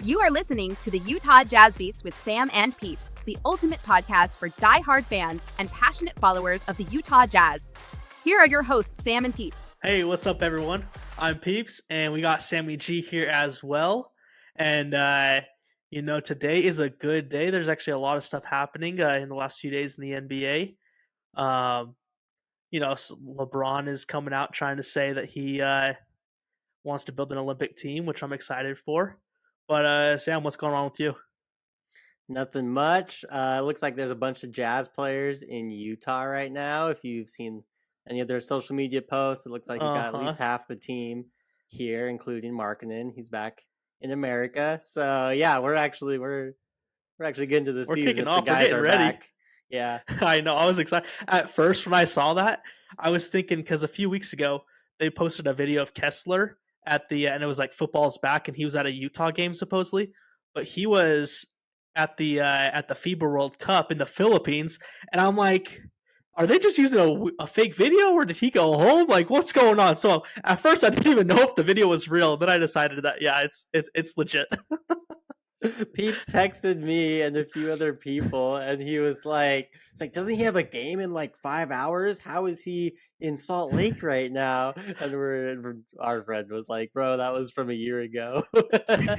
You are listening to the Utah Jazz Beats with Sam and Peeps, the ultimate podcast for die-hard fans and passionate followers of the Utah Jazz. Here are your hosts, Sam and Peeps. Hey, what's up, everyone? I'm Peeps, and we got Sammy G here as well. And, today is a good day. There's actually a lot of stuff happening in the last few days in the NBA. LeBron is coming out trying to say that he wants to build an Olympic team, which I'm excited for. But Sam, what's going on with you? Nothing much. It looks like there's a bunch of Jazz players in Utah right now. If you've seen any of their social media posts, it looks like you got at least half the team here, including Markkanen. He's back in America. So yeah, we're actually getting to the season. Kicking off. The guys we're getting are ready. back. Yeah, I know. I was excited at first when I saw that. I was thinking because a few weeks ago they posted a video of Kessler at the and it was like football's back, and he was at a Utah game supposedly, but he was at the FIBA World Cup in the Philippines, and I'm like, are they just using a fake video, or did he go home? Like, what's going on? So at first I didn't even know if the video was real. Then I decided that it's legit. Pete's texted me and a few other people, and he was like, doesn't he have a game in like 5 hours? How is he in Salt Lake right now? And our friend was like, bro, that was from a year ago. And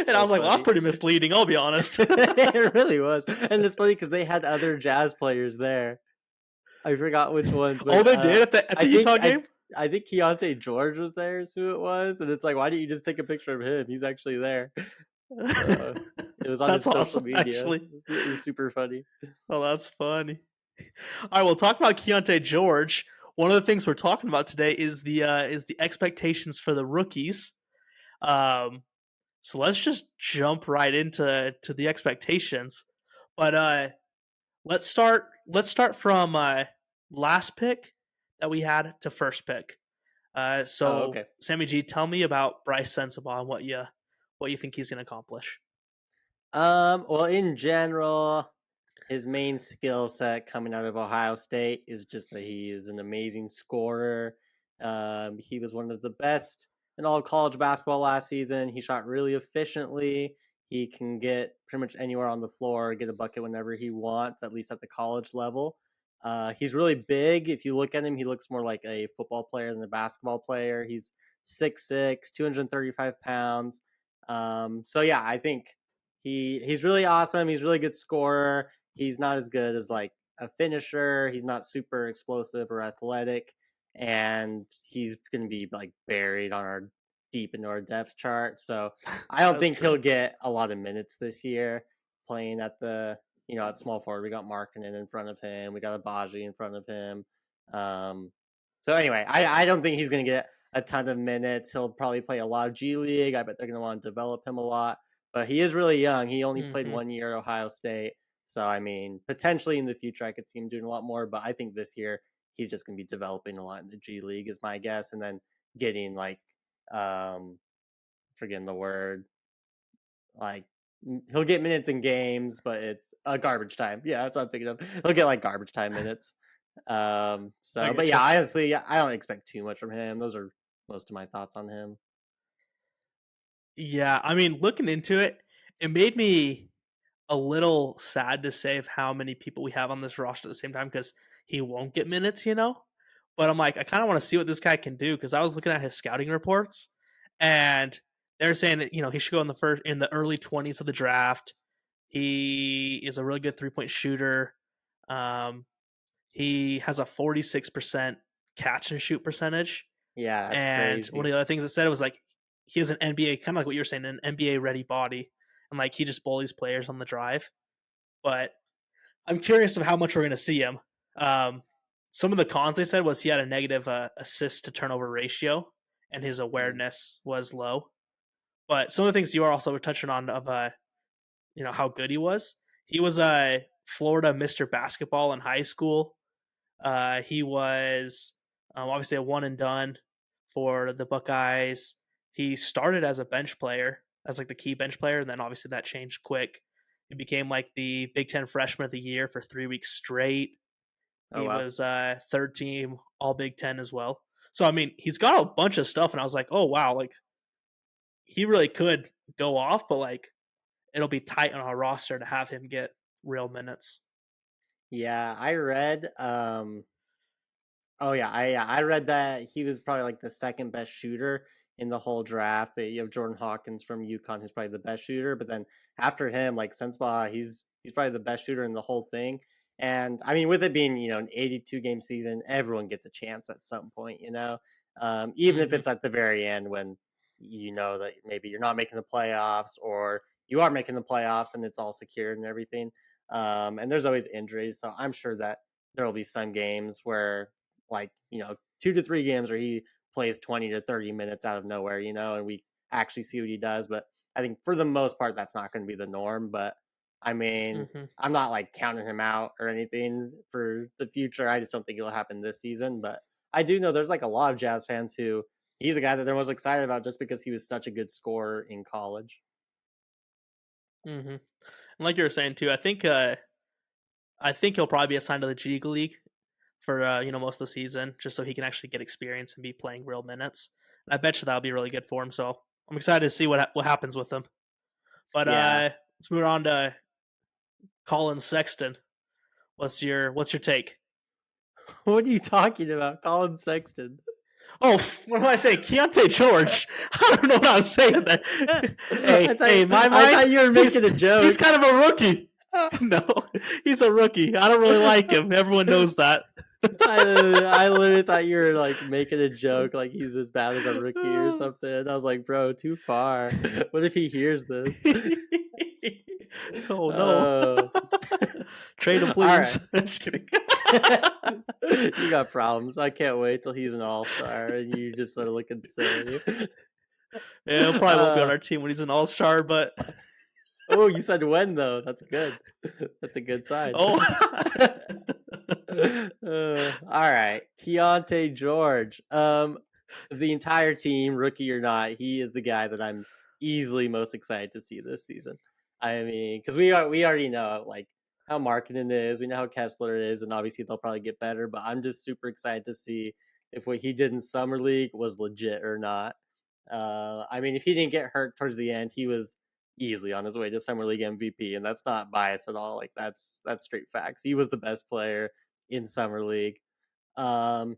I was like, well, that's pretty misleading, I'll be honest. It really was. And it's funny because they had other Jazz players there. I forgot which ones. But, they did at the Utah game? I think Keyonte George was there is who it was. And it's like, why didn't you just take a picture of him? He's actually there. It was on his social media. Actually. It was super funny. Oh, that's funny. All right, we'll talk about Keyonte George. One of the things we're talking about today is the expectations for the rookies. So let's just jump right into the expectations. But let's start from last pick that we had to first pick. Okay. Sammy G, tell me about Brice Sensabaugh and what you think he's going to accomplish. Well, in general, his main skill set coming out of Ohio State is just that he is an amazing scorer. He was one of the best in all of college basketball last season. He shot really efficiently. He can get pretty much anywhere on the floor, get a bucket whenever he wants, at least at the college level. He's really big. If you look at him, he looks more like a football player than a basketball player. He's 6'6", 235 pounds. So yeah, I think he's really awesome. He's a really good scorer. He's not as good as like a finisher. He's not super explosive or athletic. And he's going to be like buried on deep into our depth chart. So I don't think he'll get a lot of minutes this year playing at at small forward. We got Markkanen in front of him. We got Abaji in front of him. So anyway, I don't think he's going to get a ton of minutes. He'll probably play a lot of G League. I bet they're going to want to develop him a lot. But he is really young. He only played 1 year at Ohio State. So, I mean, potentially in the future, I could see him doing a lot more. But I think this year, he's just going to be developing a lot in the G League is my guess. And then getting forgetting the word, he'll get minutes in games, but it's garbage time. Yeah, that's what I'm thinking of. He'll get like garbage time minutes. But yeah, honestly, I don't expect too much from him. Those are most of my thoughts on him. Yeah, I mean, looking into it, it made me a little sad to say of how many people we have on this roster at the same time because he won't get minutes, But I'm like, I kind of want to see what this guy can do because I was looking at his scouting reports, and they're saying that he should go in the early 20s of the draft. He is a really good 3-point shooter. He has a 46% catch and shoot percentage. Yeah, that's crazy. One of the other things it said was like he has an NBA, kind of like what you're saying, an NBA ready body, and like he just bullies players on the drive. But I'm curious of how much we're going to see him. Some of the cons they said was he had a negative assist to turnover ratio, and his awareness was low. But some of the things you are also touching on of how good he was. He was a Florida Mr. Basketball in high school. He was obviously a one and done for the Buckeyes. He started as a bench player, as like the key bench player, and then obviously that changed quick. He became like the Big Ten Freshman of the Year for 3 weeks straight. He was third team All Big Ten as well. So I mean, he's got a bunch of stuff, and I was like, oh wow, like he really could go off, but like it'll be tight on our roster to have him get real minutes. Yeah, I read. Oh yeah, I read that he was probably like the second best shooter in the whole draft. That you have Jordan Hawkins from UConn, who's probably the best shooter, but then after him, like Sensabaugh, he's probably the best shooter in the whole thing. And I mean, with it being an 82 game season, everyone gets a chance at some point, even if Mm-hmm. it's at the very end when you know that maybe you're not making the playoffs or you are making the playoffs and it's all secured and everything. And there's always injuries, so I'm sure that there will be some games where like 2 to 3 games where he plays 20 to 30 minutes out of nowhere, and we actually see what he does. But I think for the most part that's not going to be the norm. But I mean, Mm-hmm. I'm not like counting him out or anything for the future. I just don't think it'll happen this season. But I do know there's like a lot of Jazz fans who he's the guy that they're most excited about just because he was such a good scorer in college. Mm-hmm. And like you were saying too, I think he'll probably be assigned to the G League for most of the season, just so he can actually get experience and be playing real minutes. And I bet you that'll be really good for him. So I'm excited to see what happens with him. But Yeah. let's move on to Colin Sexton. What's your take? What are you talking about? Colin Sexton. Oh, what do I say? Keyonte George. I don't know what I was saying there. hey, my mind. I thought you were making a joke. He's kind of a rookie. No, he's a rookie. I don't really like him. Everyone knows that. I literally thought you were like making a joke, like he's as bad as a rookie or something. And I was like, bro, too far. What if he hears this? Oh no! Trade him, please. Right. Just kidding. You got problems. I can't wait till he's an all-star and you just sort of look insane. Yeah, he'll probably won't be on our team when he's an all-star, but oh, you said when though? That's good. That's a good sign. Oh. All right, Keyonte George. The entire team, rookie or not, he is the guy that I'm easily most excited to see this season. I mean, because we already know like how Markkinen is, we know how Kessler is, and obviously they'll probably get better. But I'm just super excited to see if what he did in summer league was legit or not. I mean, if he didn't get hurt towards the end, he was easily on his way to summer league MVP, and that's not bias at all. Like that's straight facts. He was the best player in summer league. But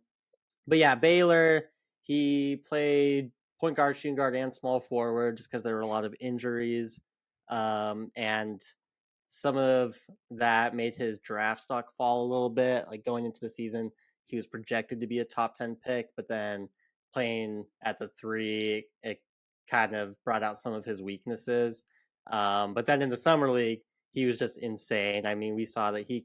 yeah, Baylor, he played point guard, shooting guard, and small forward just because there were a lot of injuries. And some of that made his draft stock fall a little bit. Like going into the season, he was projected to be a top 10 pick, but then playing at the 3, it kind of brought out some of his weaknesses. But then in the summer league, he was just insane. I mean, we saw that he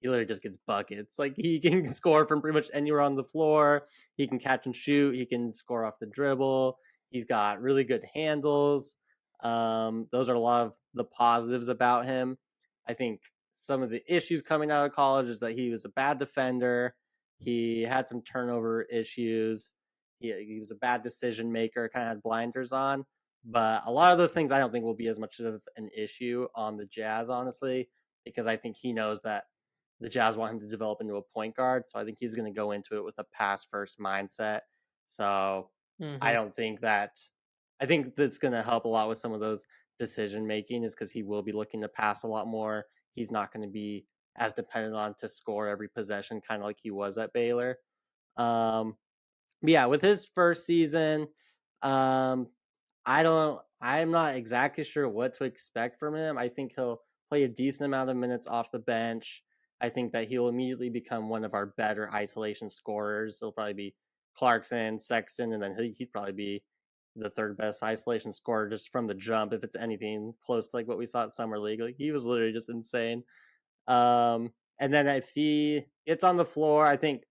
literally just gets buckets. Like he can score from pretty much anywhere on the floor. He can catch and shoot. He can score off the dribble. He's got really good handles. Those are a lot of the positives about him. I think some of the issues coming out of college is that he was a bad defender. He had some turnover issues. He was a bad decision maker, kind of had blinders on. But a lot of those things I don't think will be as much of an issue on the Jazz, honestly, because I think he knows that the Jazz want him to develop into a point guard. So I think he's going to go into it with a pass first mindset. So I don't think that, I think that's going to help a lot with some of those decision making is because he will be looking to pass a lot more. He's not going to be as dependent on to score every possession, kind of like he was at Baylor. But yeah, with his first season, I'm not exactly sure what to expect from him. I think he'll play a decent amount of minutes off the bench. I think that he'll immediately become one of our better isolation scorers. He'll probably be Clarkson, Sexton, and then he'd probably be the third best isolation scorer just from the jump if it's anything close to like what we saw at Summer League. Like he was literally just insane. And then if he gets on the floor, I think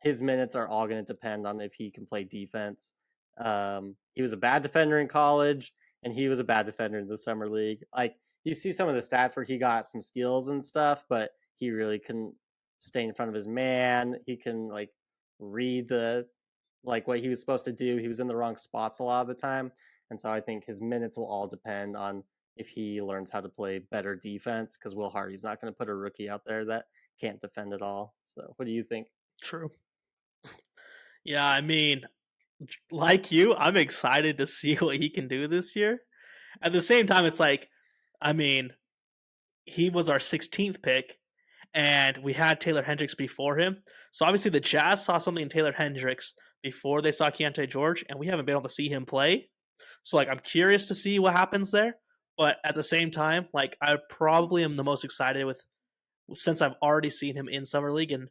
his minutes are all going to depend on if he can play defense. He was a bad defender in college, and he was a bad defender in the summer league. Like you see some of the stats where he got some steals and stuff, but he really couldn't stay in front of his man. He can like read what he was supposed to do. He was in the wrong spots a lot of the time, and so I think his minutes will all depend on if he learns how to play better defense. Because Will Hardy's not going to put a rookie out there that can't defend at all. So, what do you think? True. Yeah, I mean, like you, I'm excited to see what he can do this year. At the same time, it's like, I mean, he was our 16th pick, and we had Taylor Hendricks before him. So obviously, the Jazz saw something in Taylor Hendricks before they saw Keyonte George, and we haven't been able to see him play. So like, I'm curious to see what happens there. But at the same time, like, I probably am the most excited with since I've already seen him in summer league and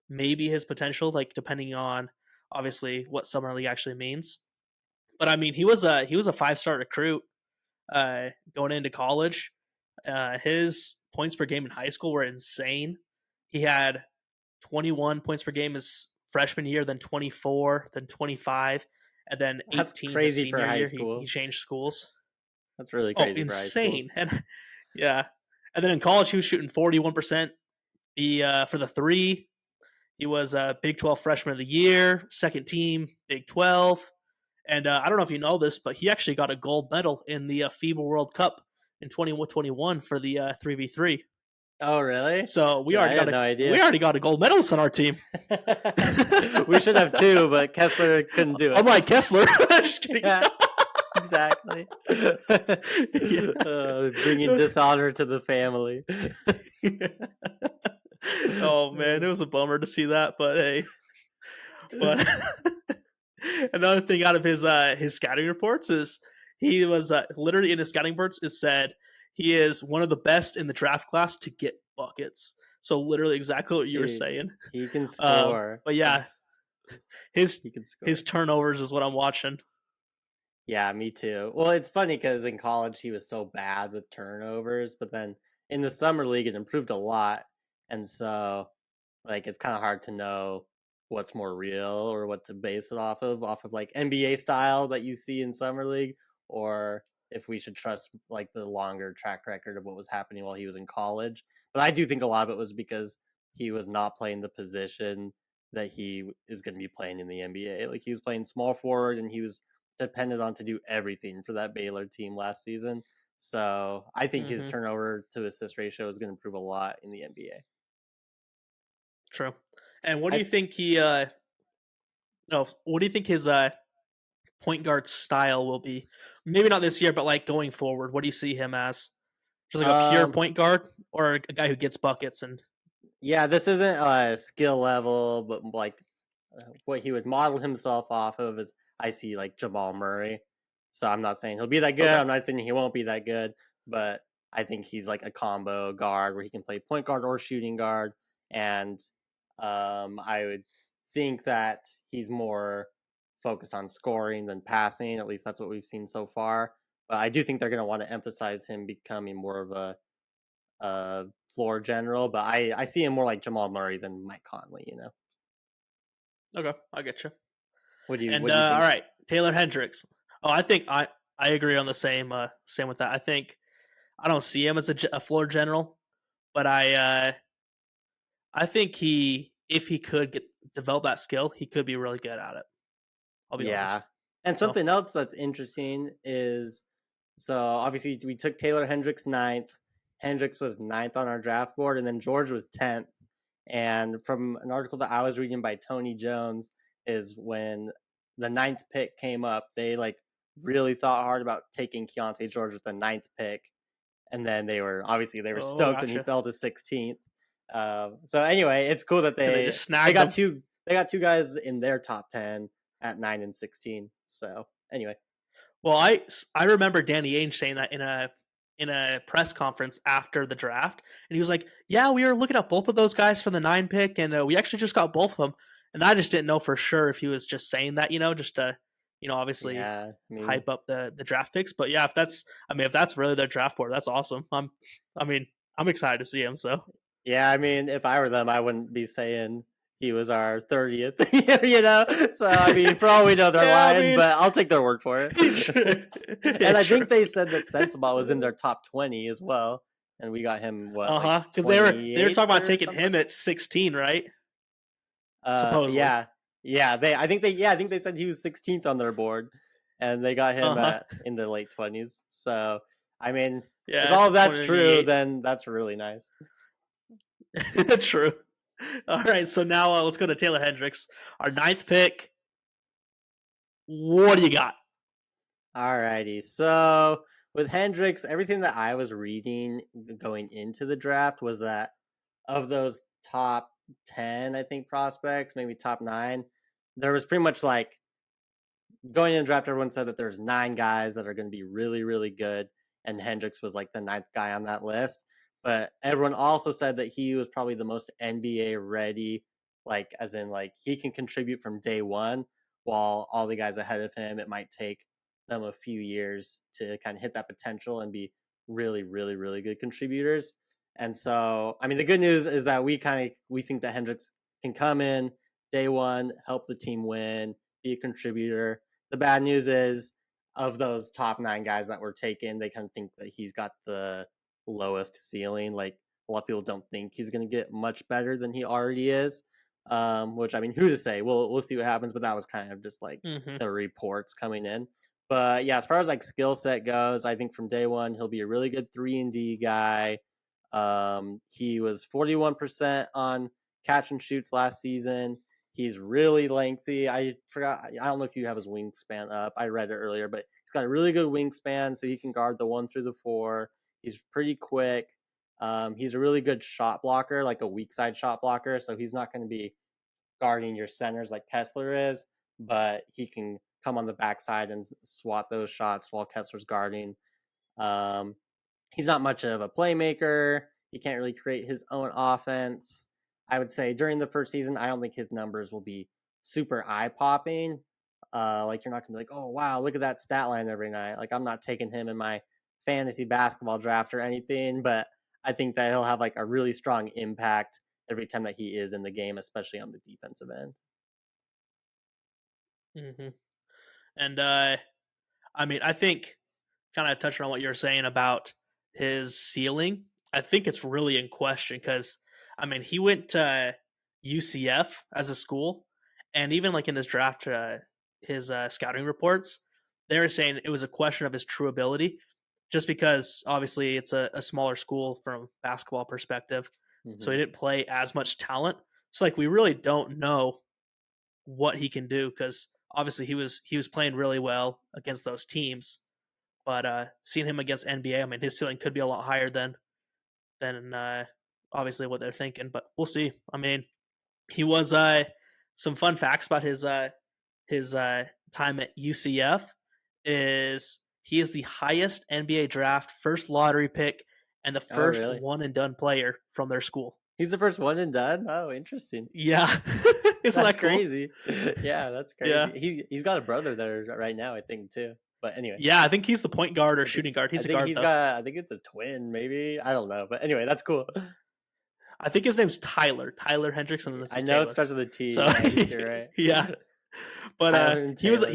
maybe his potential, like depending on obviously what summer league actually means. But I mean, he was a 5-star recruit going into college. His points per game in high school were insane. He had 21 points per game his freshman year, then 24, then 25, and then That's 18 his crazy for senior high year. school. He changed schools. That's really Oh, crazy for high school. insane! And yeah, and then in college he was shooting 41% for the three. He was a Big 12 Freshman of the Year, second team Big 12. And I don't know if you know this, but he actually got a gold medal in the FIBA World Cup in 2021 for the 3v3. Oh, really? So we Yeah, I already had got no a idea. we already got a gold medalist on our team. We should have two, but Kessler couldn't do it. Unlike Kessler. Just kidding. Yeah, exactly. Bringing dishonor to the family. Oh man, it was a bummer to see that, but hey. But another thing out of his scouting reports is he was literally in his scouting reports it said he is one of the best in the draft class to get buckets. So literally exactly what you were saying. He can score. But yeah, he can score. his turnovers is what I'm watching. Yeah, me too. Well, it's funny because in college he was so bad with turnovers, but then in the summer league it improved a lot, and so like it's kind of hard to know what's more real or what to base it off of like NBA style that you see in summer league, or if we should trust like the longer track record of what was happening while he was in college. But I do think a lot of it was because he was not playing the position that he is going to be playing in the NBA. Like he was playing small forward and he was depended on to do everything for that Baylor team last season. So I think his turnover to assist ratio is going to improve a lot in the NBA. True. And what do you think what do you think his point guard style will be? Maybe not this year, but like going forward, what do you see him as? Just like a pure point guard or a guy who gets buckets and yeah, this isn't a skill level, but like what he would model himself off of is I see like Jamal Murray. So I'm not saying he'll be that good. Okay. I'm not saying he won't be that good, but I think he's like a combo guard where he can play point guard or shooting guard. And I would think that he's more focused on scoring than passing. At least that's what we've seen so far. But I do think they're going to want to emphasize him becoming more of a floor general. But I see him more like Jamal Murray than Mike Conley, you know? Okay, I get you. What do you? And what do you think? All right, Taylor Hendricks. Oh, I think I agree on the same with that. I don't see him as a floor general, but I think if he could develop that skill, he could be really good at it. I'll be honest. And something else that's interesting is, so obviously we took Taylor Hendricks 9th. Hendricks was 9th on our draft board, and then George was 10th. And from an article that I was reading by Tony Jones, is when the 9th pick came up, they like really thought hard about taking Keyonte George with the 9th pick, and then they were stoked, and he fell to 16th. So anyway, it's cool that they got two guys in their top 10 at 9 and 16. So anyway, well, I remember Danny Ainge saying that in a press conference after the draft, and he was like, "Yeah, we were looking at both of those guys for the 9 pick, and we actually just got both of them." And I just didn't know for sure if he was just saying that, just to, obviously hype up the draft picks. But yeah, if that's really their draft board, that's awesome. I'm excited to see him. So yeah, if I were them, I wouldn't be saying he was our 30th, So for all we know, they're lying, but I'll take their word for it. And I think they said that Sensabaugh was in their top 20 as well, and we got him because they were talking about taking him at 16, right? Supposedly. Yeah. I think they said he was 16th on their board, and they got him in the late 20s. So if all of that's true, then that's really nice. True. All right, so now let's go to Taylor Hendricks, our 9th pick. What do you got? Alrighty. So with Hendricks, everything that I was reading going into the draft was that of those top 10, I think, prospects, maybe top 9, there was pretty much like going in the draft, everyone said that there's 9 guys that are going to be really, really good, and Hendricks was like the 9th guy on that list. But everyone also said that he was probably the most NBA ready, like as in like he can contribute from day one, while all the guys ahead of him, it might take them a few years to kind of hit that potential and be really, really, really good contributors. And so, I mean, the good news is that we think that Hendricks can come in day one, help the team win, be a contributor. The bad news is, of those top 9 guys that were taken, they kind of think that he's got the lowest ceiling. Like, a lot of people don't think he's going to get much better than he already is. Which, I mean, who to say? We'll see what happens. But that was kind of just like the reports coming in. But yeah, as far as like skill set goes, I think from day one he'll be a really good 3-and-D guy. He was 41% on catch and shoots last season. He's really lengthy. I forgot. I don't know if you have his wingspan up. I read it earlier, but he's got a really good wingspan, so he can guard the 1 through the 4. He's pretty quick. He's a really good shot blocker, like a weak side shot blocker. So he's not going to be guarding your centers like Kessler is, but he can come on the backside and swat those shots while Kessler's guarding. He's not much of a playmaker. He can't really create his own offense. I would say during the first season, I don't think his numbers will be super eye-popping. Like, you're not going to be like, oh, wow, look at that stat line every night. Like, I'm not taking him in my fantasy basketball draft or anything, but I think that he'll have, like, a really strong impact every time that he is in the game, especially on the defensive end. And, I mean, I think, kind of touching on what you're saying about his ceiling, I think it's really in question because, I mean, he went to UCF as a school, and even like in his draft, his scouting reports, they were saying it was a question of his true ability, just because obviously it's a smaller school from a basketball perspective, so he didn't play as much talent. So like we really don't know what he can do because obviously he was playing really well against those teams. But seeing him against NBA, I mean, his ceiling could be a lot higher than obviously what they're thinking. But we'll see. I mean, he was some fun facts about his time at UCF is he is the highest NBA draft first lottery pick and the first really? one and done player from their school. He's the first one and done? Oh, interesting. Yeah. Isn't that cool? crazy? Yeah, that's crazy. Yeah. He's got a brother there right now, I think, too. But anyway. Yeah, I think he's the point guard or shooting guard. He's a guard, though. I think it's a twin, maybe. I don't know. But anyway, that's cool. I think his name's Tyler Hendricks, and this is Taylor. It starts with a T. So, you're right. Yeah. But he was a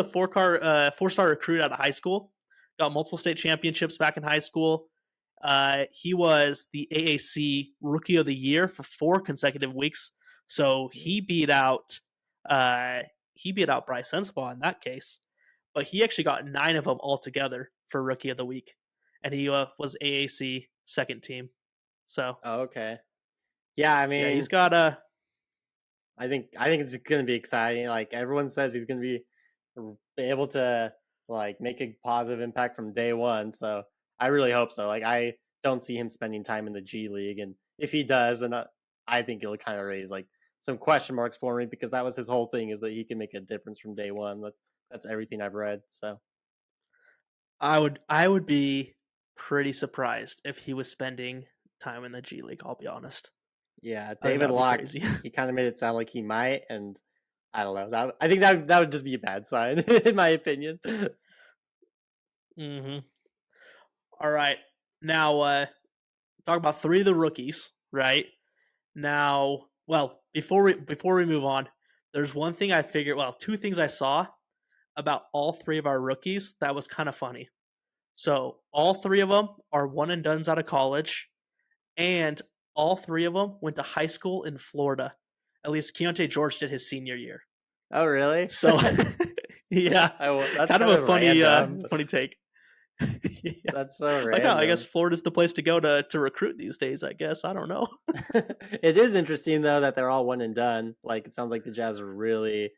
4-star recruit out of high school. Got multiple state championships back in high school. He was the AAC Rookie of the Year for 4 consecutive weeks. So he beat out Brice Sensabaugh in that case. But he actually got 9 of them altogether for Rookie of the Week, and he was AAC second team. So okay, yeah, I mean, he's got a. I think it's going to be exciting. Like everyone says, he's going to be able to like make a positive impact from day one. So I really hope so. Like I don't see him spending time in the G League, and if he does, then I think it'll kind of raise like some question marks for me because that was his whole thing, is that he can make a difference from day one. That's everything I've read. So I would be pretty surprised if he was spending time in the G League. I'll be honest. Yeah, David Locke, he kind of made it sound like he might, and I don't know. I think that would just be a bad sign, in my opinion. All right, now talk about 3 of the rookies. Right now, well, before we move on, there's one thing I figured. Well, 2 things I saw about all 3 of our rookies that was kind of funny. So all 3 of them are one and dones out of college, and all 3 of them went to high school in Florida. At least Keyonte George did his senior year. Oh, really? So, yeah, that's kind of a funny take. Yeah. That's so random. I guess Florida's the place to go to recruit these days. I guess I don't know. It is interesting though that they're all one and done. Like it sounds like the Jazz really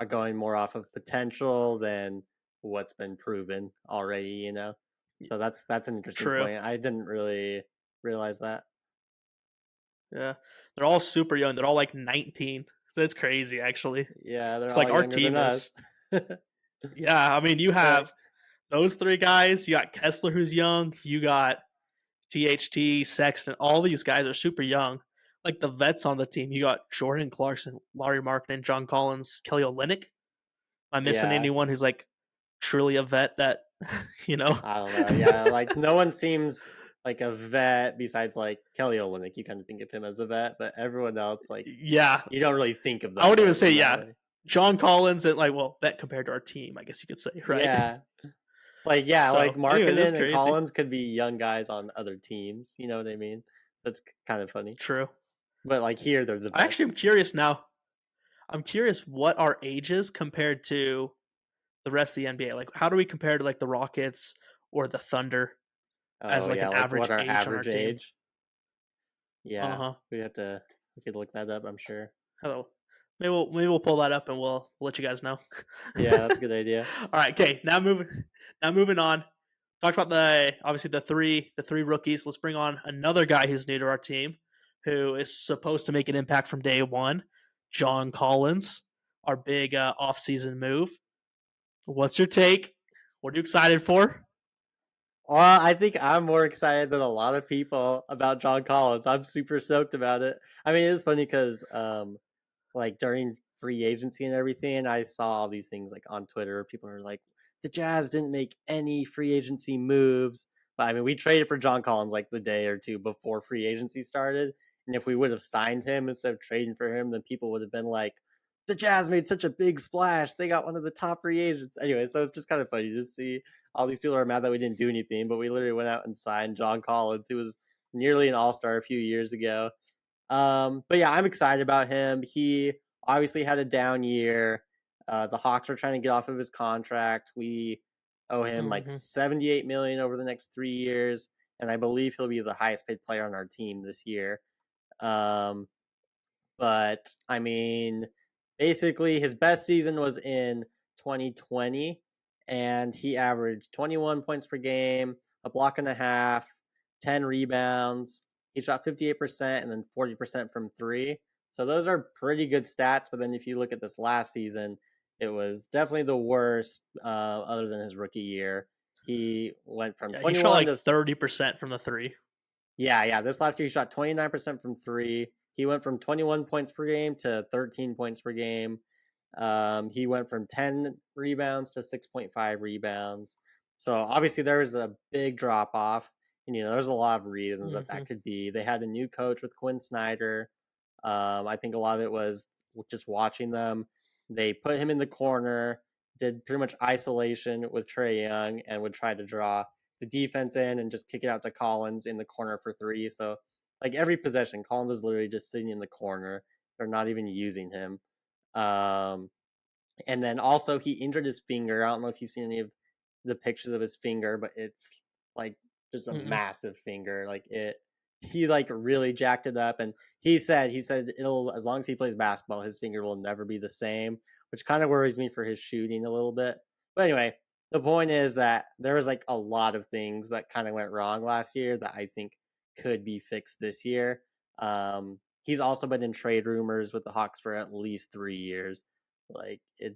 are going more off of potential than what's been proven already. So that's an interesting True. point. I didn't really realize that. Yeah, they're all super young. They're all like 19. That's crazy, actually. Yeah, they're It's all like our younger than team is. us. Yeah, I mean, you But have those three guys. You got Kessler, who's young. You got THT, Sexton. All these guys are super young. Like the vets on the team, you got Jordan Clarkson, Laurie Markkinen, John Collins, Kelly Olynyk. Am I missing yeah, anyone who's like truly a vet that you know? I don't know. Yeah, like no one seems like a vet besides like Kelly Olynyk. You kind of think of him as a vet, but everyone else, like, Yeah, you don't really think of I them would even say in that yeah. way. John Collins and like vet compared to our team, I guess you could say, right? Yeah, like So anyway, that's Markkinen and crazy. Collins could be young guys on other teams. You know what I mean? That's kind of funny. True. But like here, they're the I actually vets. am curious now. I'm curious what our ages compared to the rest of the NBA. Like, how do we compare to like the Rockets or the Thunder as Oh like yeah, an like average what our age on our average team? age? Uh Yeah, huh. we could look that up. I'm sure. Hello. Maybe we'll pull that up and we'll let you guys know. Yeah, that's a good idea. All right. Okay. Now moving on. Talked about obviously the three rookies. Let's bring on another guy who's new to our team, who is supposed to make an impact from day one. John Collins, our big offseason move. What's your take? What are you excited for? Well, I think I'm more excited than a lot of people about John Collins. I'm super stoked about it. I mean, it's funny because like during free agency and everything, I saw all these things like on Twitter. People are like, the Jazz didn't make any free agency moves. But I mean, we traded for John Collins like the day or two before free agency started. And if we would have signed him instead of trading for him, then people would have been like, the Jazz made such a big splash. They got one of the top free agents. Anyway, so it's just kind of funny to see all these people are mad that we didn't do anything, but we literally went out and signed John Collins, who was nearly an all-star a few years ago. But yeah, I'm excited about him. He obviously had a down year. The Hawks are trying to get off of his contract. We owe him like Mm-hmm. 78 million over the next 3 years, and I believe he'll be the highest paid player on our team this year. Um, but I mean, basically, his best season was in 2020, and he averaged 21 points per game, a block and a half, 10 rebounds. He shot 58% and then 40% from three. So those are pretty good stats. But then if you look at this last season, it was definitely the worst, other than his rookie year. He went from Yeah, he shot 21 like to 30% from the three. yeah. This last year, he shot 29% from three. He went from 21 points per game to 13 points per game. He went from 10 rebounds to 6.5 rebounds. So obviously, there was a big drop off. And, there's a lot of reasons that Mm-hmm. that could be. They had a new coach with Quinn Snyder. I think a lot of it was just watching them. They put him in the corner, did pretty much isolation with Trae Young, and would try to draw the defense in and just kick it out to Collins in the corner for three. So, like every possession, Collins is literally just sitting in the corner. They're not even using him. Um, and then also he injured his finger. I don't know if you've seen any of the pictures of his finger, but it's like just a Mm-mm. massive finger. Like he like really jacked it up. And he said it'll, as long as he plays basketball, his finger will never be the same, which kind of worries me for his shooting a little bit. But anyway, the point is that there was like a lot of things that kind of went wrong last year that I think could be fixed this year. He's also been in trade rumors with the Hawks for at least 3 years. Like it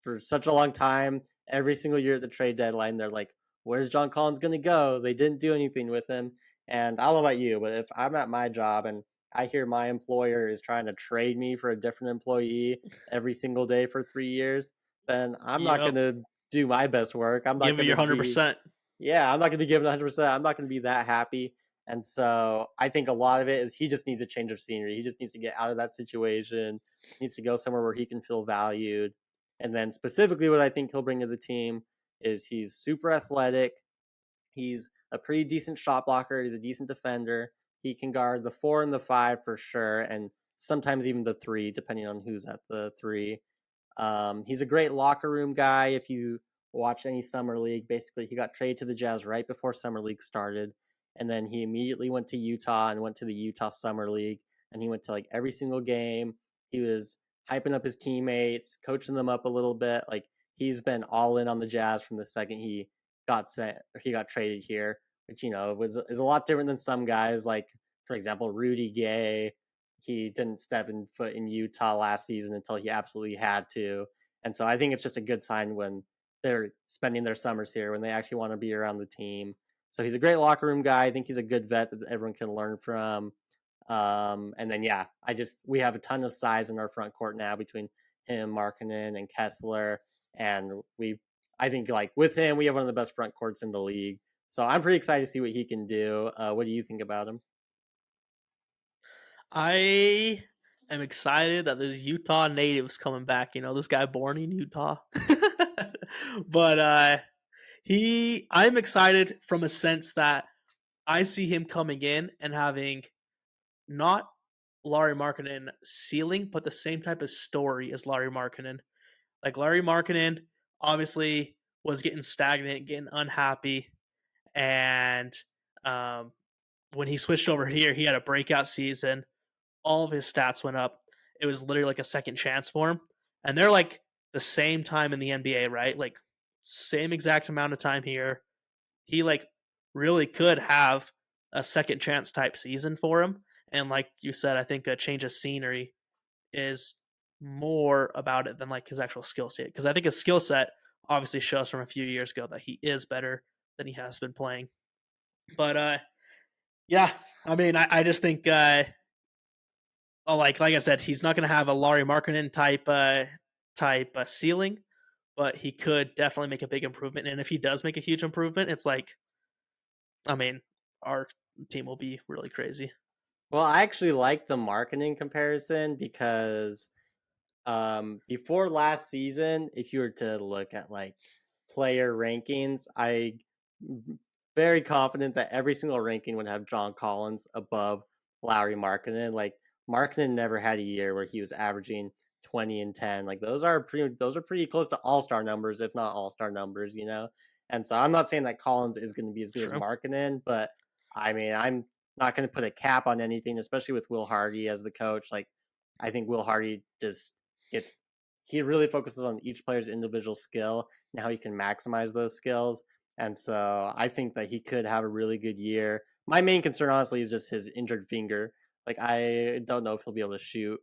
for such a long time. Every single year at the trade deadline, they're like, "Where's John Collins going to go?" They didn't do anything with him. And I don't know about you, but if I'm at my job and I hear my employer is trying to trade me for a different employee every single day for 3 years, then I'm not going Yep. to do my best work. I'm not Give it going your to be, 100%. yeah, I'm not going to give it 100%. I'm not going to be that happy. And so I think a lot of it is he just needs a change of scenery. He just needs to get out of that situation, needs to go somewhere where he can feel valued. And then specifically what I think he'll bring to the team is he's super athletic. He's a pretty decent shot blocker. He's a decent defender. He can guard the 4 and the 5 for sure, and sometimes even the 3, depending on who's at the 3. He's a great locker room guy. If you watch any summer league, basically he got traded to the Jazz right before summer league started, and then he immediately went to Utah and went to the Utah summer league, and he went to like every single game. He was hyping up his teammates, coaching them up a little bit. Like he's been all in on the Jazz from the second he got traded here, which is a lot different than some guys. Like for example, Rudy Gay. He didn't step in foot in Utah last season until he absolutely had to, and so I think it's just a good sign when they're spending their summers here, when they actually want to be around the team. So he's a great locker room guy. I think he's a good vet that everyone can learn from. And then we have a ton of size in our front court now between him, Markkanen, and Kessler, and I think like with him, we have one of the best front courts in the league. So I'm pretty excited to see what he can do. What do you think about him? I am excited that this Utah native's coming back. This guy born in Utah, but I'm excited from a sense that I see him coming in and having not Lauri Markkanen ceiling, but the same type of story as Lauri Markkanen. Like Lauri Markkanen obviously was getting stagnant, getting unhappy, and when he switched over here, he had a breakout season. All of his stats went up. It was literally like a second chance for him. And they're like the same time in the NBA, right? Like same exact amount of time here. He like really could have a second chance type season for him. And like you said, I think a change of scenery is more about it than like his actual skill set. Because I think his skill set obviously shows from a few years ago that he is better than he has been playing. But yeah, I mean, I just think like I said, he's not going to have a Lauri Markkanen type ceiling, but he could definitely make a big improvement. And if he does make a huge improvement, it's like, I mean, our team will be really crazy. Well, I actually like the Markkanen comparison because before last season, if you were to look at like player rankings, I very confident that every single ranking would have John Collins above Lauri Markkanen. Like Markkanen never had a year where he was averaging 20 and 10. Like those are pretty close to all-star numbers, if not all-star numbers, And so I'm not saying that Collins is going to be as good as Markkanen, but I mean, I'm not going to put a cap on anything, especially with Will Hardy as the coach. Like I think Will Hardy he really focuses on each player's individual skill and how he can maximize those skills. And so I think that he could have a really good year. My main concern, honestly, is just his injured finger. Like I don't know if he'll be able to shoot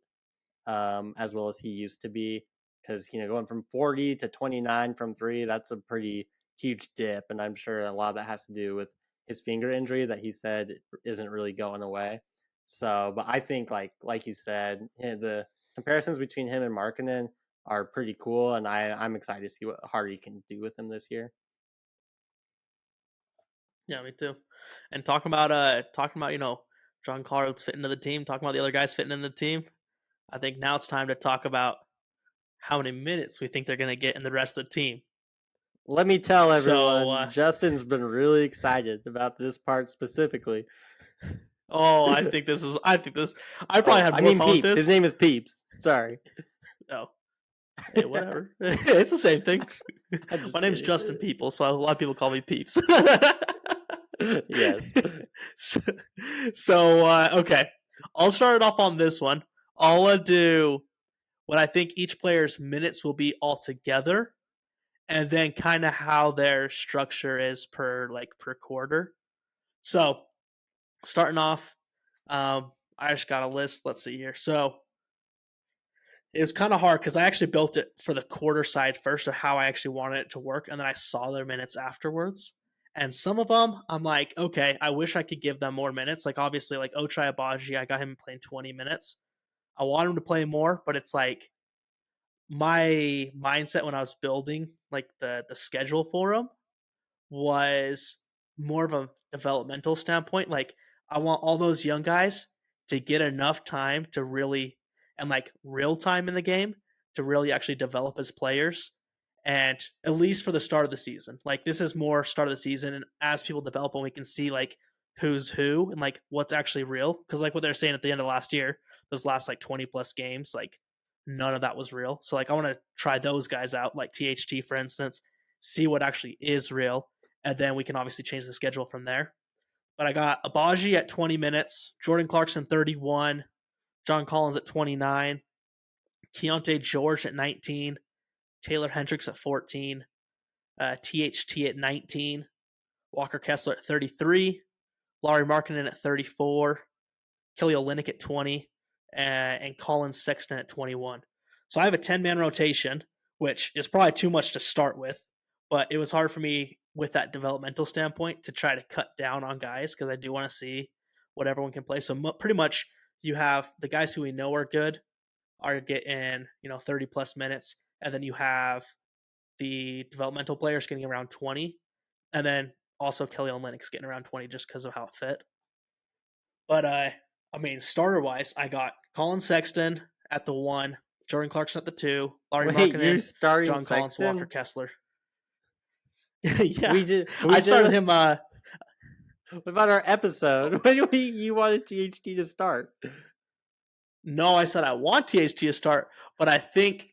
as well as he used to be, because going from 40 to 29 from three, that's a pretty huge dip, and I'm sure a lot of that has to do with his finger injury that he said isn't really going away. So, but I think like you said, the comparisons between him and Markkanen are pretty cool, and I'm excited to see what Hardy can do with him this year. Yeah, me too. And talking about John Collins fitting into the team, talking about the other guys fitting in the team, I think now it's time to talk about how many minutes we think they're going to get in the rest of the team. Let me tell everyone, Justin's been really excited about this part specifically. Oh, I probably had more fun with this. His name is Peeps. Sorry. Oh. Hey, whatever. It's the same thing. My name's Justin People, so a lot of people call me Peeps. Yes. So okay. I'll start it off on this one. I'll do what I think each player's minutes will be altogether, and then kind of how their structure is per quarter. So starting off, I just got a list. Let's see here. So it was kind of hard because I actually built it for the quarter side first of how I actually wanted it to work, and then I saw their minutes afterwards. And some of them, I'm like, okay, I wish I could give them more minutes. Like obviously, like Ochai Agbaji, I got him playing 20 minutes. I want him to play more, but it's like my mindset when I was building like the schedule for him was more of a developmental standpoint. Like I want all those young guys to get enough time to really, and like real time in the game, to really actually develop as players. And at least for the start of the season, like this is more start of the season. And as people develop, and we can see like who's who and like what's actually real. Cause like what they're saying at the end of last year, those last like 20 plus games, like none of that was real. So like I want to try those guys out, like THT, for instance, see what actually is real. And then we can obviously change the schedule from there. But I got Agbaji at 20 minutes, Jordan Clarkson 31, John Collins at 29, Keyonte George at 19, Taylor Hendricks at 14, THT at 19, Walker Kessler at 33, Lauri Markkanen at 34, Kelly Olynyk at 20, and Colin Sexton at 21. So I have a 10-man rotation, which is probably too much to start with, but it was hard for me with that developmental standpoint to try to cut down on guys because I do want to see what everyone can play. So pretty much you have the guys who we know are good are getting 30 plus minutes, and then you have the developmental players getting around 20, and then also Kelly Olynyk's getting around 20 just because of how it fit. But starter wise, I got Colin Sexton at the 1, Jordan Clarkson at the 2, Lauri Markkanen, you're starting John Collins, Sexton? Walker Kessler. Yeah, I started him. What about our episode? When you wanted THT to start? No, I said I want THT to start, but I think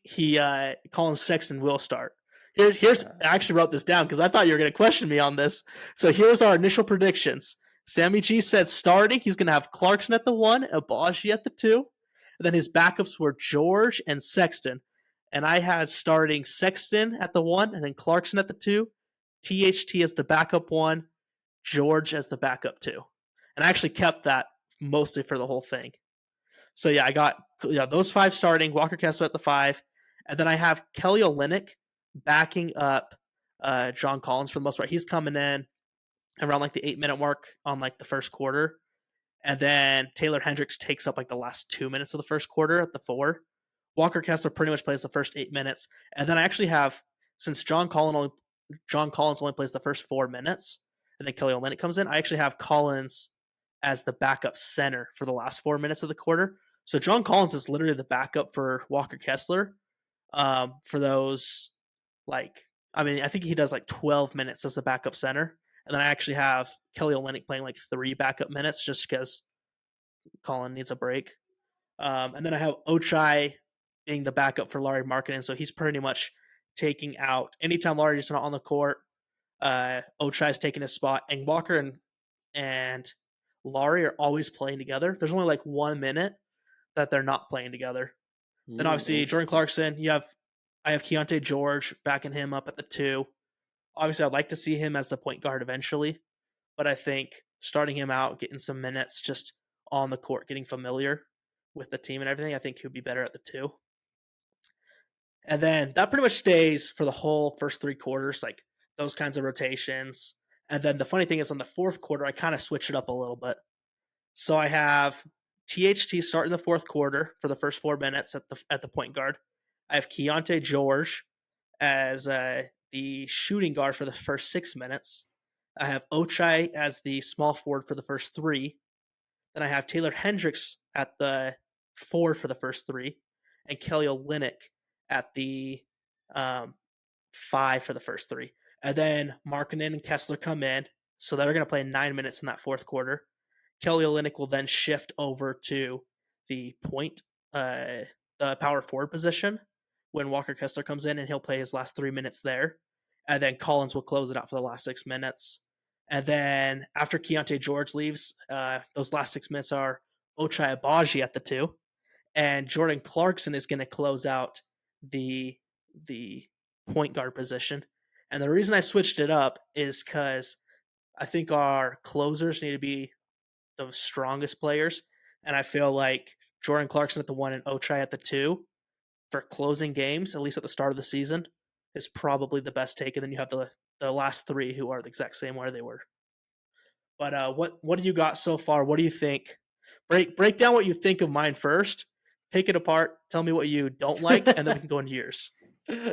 Colin Sexton will start. Here's I actually wrote this down because I thought you were going to question me on this. So here's our initial predictions. Sammy G said starting, he's going to have Clarkson at the 1, Agbaji at the 2, and then his backups were George and Sexton. And I had starting Sexton at the 1, and then Clarkson at the 2, THT as the backup 1, George as the backup 2. And I actually kept that mostly for the whole thing. So yeah, I got those 5 starting, Walker Kessler at the 5, and then I have Kelly Olynyk backing up John Collins for the most part. He's coming in around like the 8-minute mark on like the first quarter, and then Taylor Hendricks takes up like the last 2 minutes of the first quarter at the 4. Walker Kessler pretty much plays the first 8 minutes, and then I actually have, since John Collins only plays the first 4 minutes, and then Kelly Olynyk comes in, I actually have Collins as the backup center for the last 4 minutes of the quarter. So John Collins is literally the backup for Walker Kessler for those, I think he does like 12 minutes as the backup center. And then I actually have Kelly Olynyk playing like 3 backup minutes just because Colin needs a break. And then I have Ochai being the backup for Lauri Markkanen. So he's pretty much taking out, anytime Lauri's not on the court, Ochai's taking his spot. And Walker and Lauri are always playing together. There's only like 1 minute that they're not playing together. Then obviously Jordan Clarkson, I have Keyonte George backing him up at the 2. Obviously, I'd like to see him as the point guard eventually, but I think starting him out, getting some minutes just on the court, getting familiar with the team and everything, I think he'd be better at the 2. And then that pretty much stays for the whole first 3 quarters, like those kinds of rotations. And then the funny thing is on the 4th quarter, I kind of switch it up a little bit. So I have THT starting the 4th quarter for the first 4 minutes at the point guard. I have Keyonte George as the shooting guard for the first 6 minutes. I have Ochai as the small forward for the first 3. Then I have Taylor Hendricks at the 4 for the first 3, and Kelly Olynyk at the 5 for the first 3. And then Markkanen and Kessler come in, so they're going to play 9 minutes in that 4th quarter. Kelly Olynyk will then shift over to the the power forward position when Walker Kessler comes in, and he'll play his last 3 minutes there. And then Collins will close it out for the last 6 minutes. And then after Keyonte George leaves, those last 6 minutes are Ochai Agbaji at the 2. And Jordan Clarkson is going to close out the point guard position. And the reason I switched it up is because I think our closers need to be the strongest players. And I feel like Jordan Clarkson at the 1 and Ochai at the 2 for closing games, at least at the start of the season, is probably the best take. And then you have the last 3 who are the exact same where they were. But what do you got so far? What do you think? Break down what you think of mine first. Pick it apart. Tell me what you don't like, and then we can go into yours.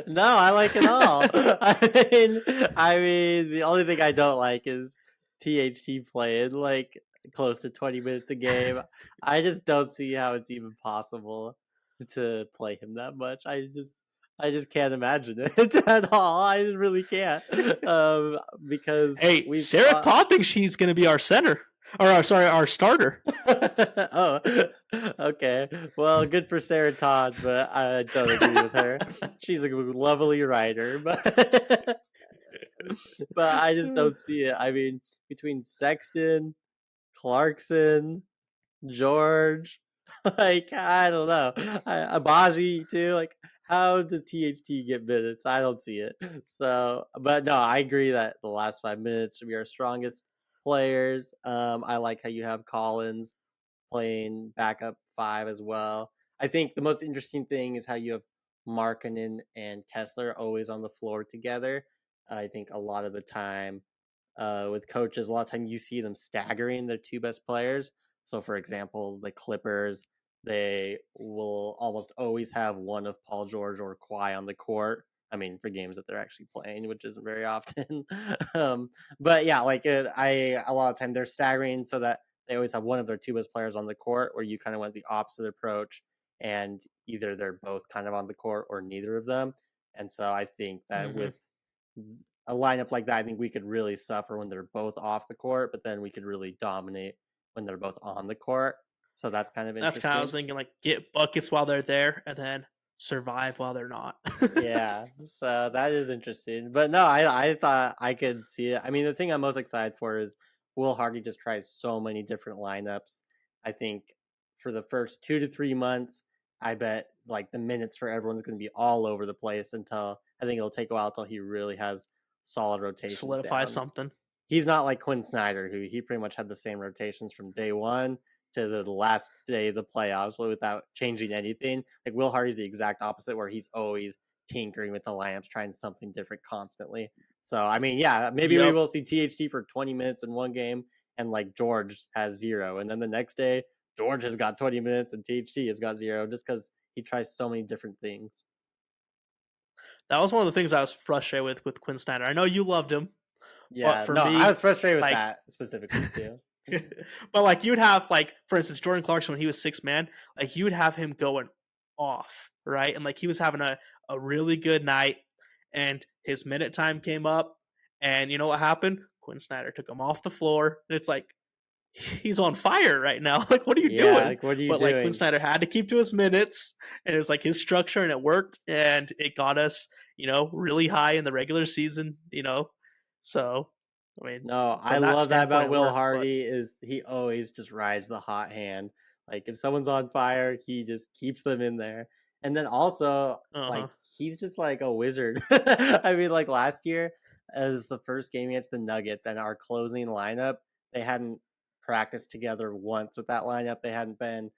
No, I like it all. I mean, the only thing I don't like is THT playing like close to 20 minutes a game. I just don't see how it's even possible to play him that much. I just can't imagine it at all. I really can't. Because Sarah Todd thinks she's going to be our center. Or sorry, our starter. Oh, okay. Well, good for Sarah Todd, but I don't agree with her. She's a lovely writer, but I just don't see it. I mean, between Sexton, Clarkson, George, Like, I don't know. Abaji too. Like, how does THT get minutes? I don't see it. So, but no, I agree that the last 5 minutes should be our strongest players. I like how you have Collins playing backup five as well. I think the most interesting thing is how you have Markkanen and Kessler always on the floor together. I think a lot of the time with coaches, a lot of time you see them staggering their two best players. So, for example, the Clippers, they will almost always have one of Paul George or Kawhi on the court. I mean, for games that they're actually playing, which isn't very often. But yeah, like a lot of time they're staggering so that they always have one of their two best players on the court, where you kind of went the opposite approach, and either they're both kind of on the court or neither of them. And so I think that Mm-hmm. with a lineup like that, I think we could really suffer when they're both off the court, but then we could really dominate when they're both on the court. So that's kind of That's kind of I was interesting. thinking, like get buckets while they're there, and then survive while they're not. Yeah, so that is interesting. But no, I thought I could see it. I mean, the thing I'm most excited for is Will Hardy just tries so many different lineups. I think for the first 2 to 3 months, I bet like the minutes for everyone's going to be all over the place until I think it'll take a while until he really has solid rotations Solidify down. something. He's not like Quinn Snyder, who he pretty much had the same rotations from day one to the last day of the playoffs without changing anything. Like Will Hardy's the exact opposite, where he's always tinkering with the lineups, trying something different constantly. So I mean, yeah, maybe we Yep. will see THT for 20 minutes in one game, and like George has 0, and then the next day George has got 20 minutes and THT has got 0, just because he tries so many different things. That was one of the things I was frustrated with Quinn Snyder. I know you loved him, but Yeah, for no, I me, was frustrated with like that specifically too. but like you'd have like for instance Jordan Clarkson when he was 6 man, like you would have him going off, right? And like he was having a really good night and his minute time came up and you know what happened? Quinn Snyder took him off the floor and it's like he's on fire right now. Like what are you Yeah, doing? like what are you But like Quinn doing? Snyder had to keep to his minutes and it was like his structure and it worked and it got us, really high in the regular season, So I mean, No, I from that love that standpoint about it Will worked, but Hardy is he always just rides the hot hand. Like if someone's on fire, he just keeps them in there. And then also uh-huh. like he's just like a wizard. I mean like last year as the first game against the Nuggets and our closing lineup, they hadn't practiced together once with that lineup. They hadn't been